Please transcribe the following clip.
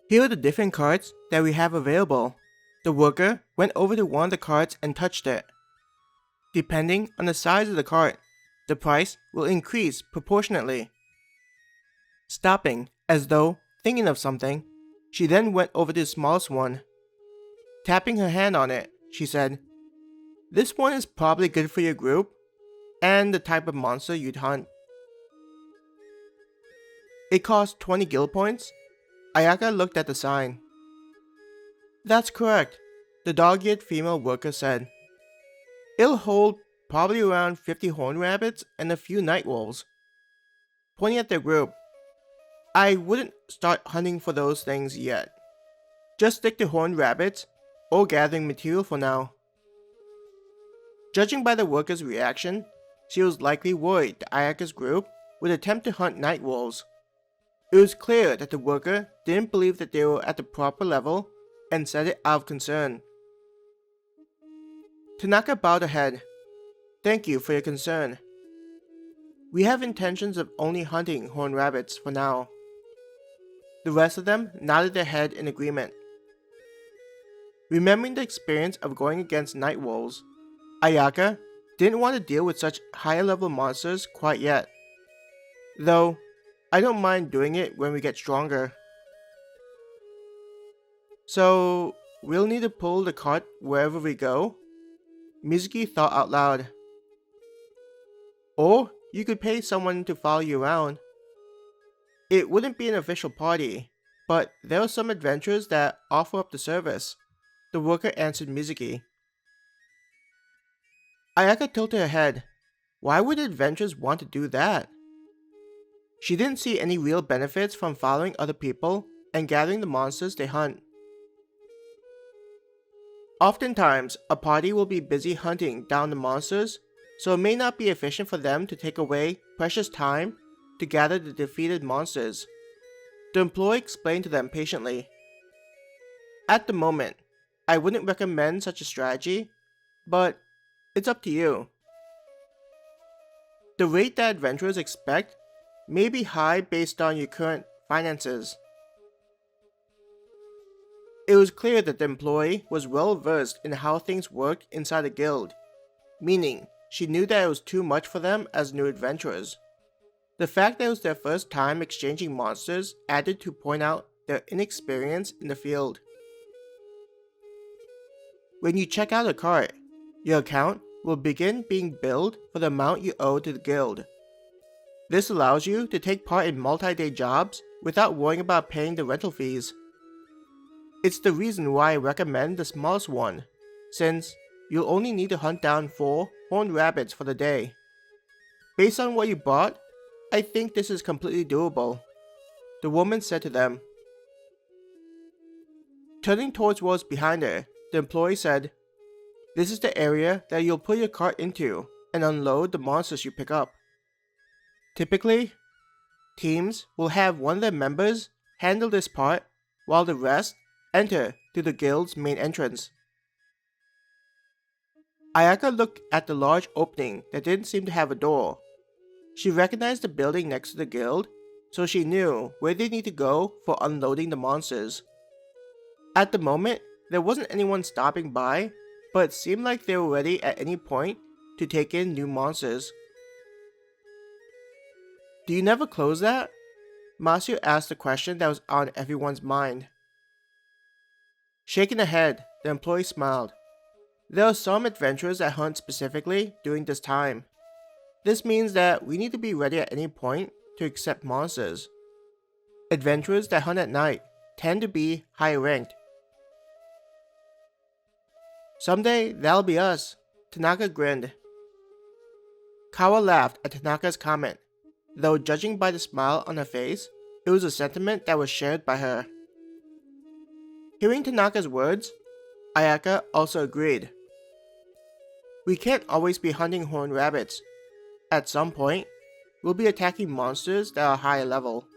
Here are the different cards that we have available. The worker went over to one of the cards and touched it. Depending on the size of the card, the price will increase proportionately. Stopping, as though thinking of something, she then went over to the smallest one. Tapping her hand on it, she said, "This one is probably good for your group and the type of monster you'd hunt." It cost 20 guild points. Ayaka looked at the sign. "That's correct," the dog-eared female worker said. "It'll hold probably around 50 horned rabbits and a few night wolves." Pointing at their group, "I wouldn't start hunting for those things yet. Just stick to horned rabbits or gathering material for now." Judging by the worker's reaction, she was likely worried that Ayaka's group would attempt to hunt night wolves. It was clear that the worker didn't believe that they were at the proper level and said it out of concern. Tanaka bowed her head. "Thank you for your concern. We have intentions of only hunting horned rabbits for now." The rest of them nodded their head in agreement. Remembering the experience of going against night wolves, Ayaka didn't want to deal with such higher level monsters quite yet. Though, I don't mind doing it when we get stronger. "So, we'll need to pull the cart wherever we go?" Mizuki thought out loud. "Or you could pay someone to follow you around. It wouldn't be an official party, but there are some adventurers that offer up the service," the worker answered Mizuki. Ayaka tilted her head. Why would adventurers want to do that? She didn't see any real benefits from following other people and gathering the monsters they hunt. Oftentimes, a party will be busy hunting down the monsters, so it may not be efficient for them to take away precious time to gather the defeated monsters. The employee explained to them patiently. "At the moment, I wouldn't recommend such a strategy, but it's up to you. The rate that adventurers expect may be high based on your current finances." It was clear that the employee was well versed in how things worked inside the guild, meaning she knew that it was too much for them as new adventurers. The fact that it was their first time exchanging monsters added to point out their inexperience in the field. When you check out a cart, your account will begin being billed for the amount you owe to the guild. This allows you to take part in multi-day jobs without worrying about paying the rental fees. It's the reason why I recommend the smallest one, since you'll only need to hunt down 4 horned rabbits for the day. Based on what you bought, I think this is completely doable, the woman said to them. Turning towards what was behind her, the employee said, "This is the area that you'll put your cart into and unload the monsters you pick up. Typically, teams will have one of their members handle this part while the rest enter through the guild's main entrance." Ayaka looked at the large opening that didn't seem to have a door. She recognized the building next to the guild, so she knew where they need to go for unloading the monsters. At the moment, there wasn't anyone stopping by, but it seemed like they were ready at any point to take in new monsters. "Do you never close that?" Masio asked the question that was on everyone's mind. Shaking her head, the employee smiled. "There are some adventurers that hunt specifically during this time. This means that we need to be ready at any point to accept monsters. Adventurers that hunt at night tend to be higher ranked." "Someday, that'll be us," Tanaka grinned. Kawa laughed at Tanaka's comment, though judging by the smile on her face, it was a sentiment that was shared by her. Hearing Tanaka's words, Ayaka also agreed. "We can't always be hunting horned rabbits. At some point, we'll be attacking monsters that are higher level."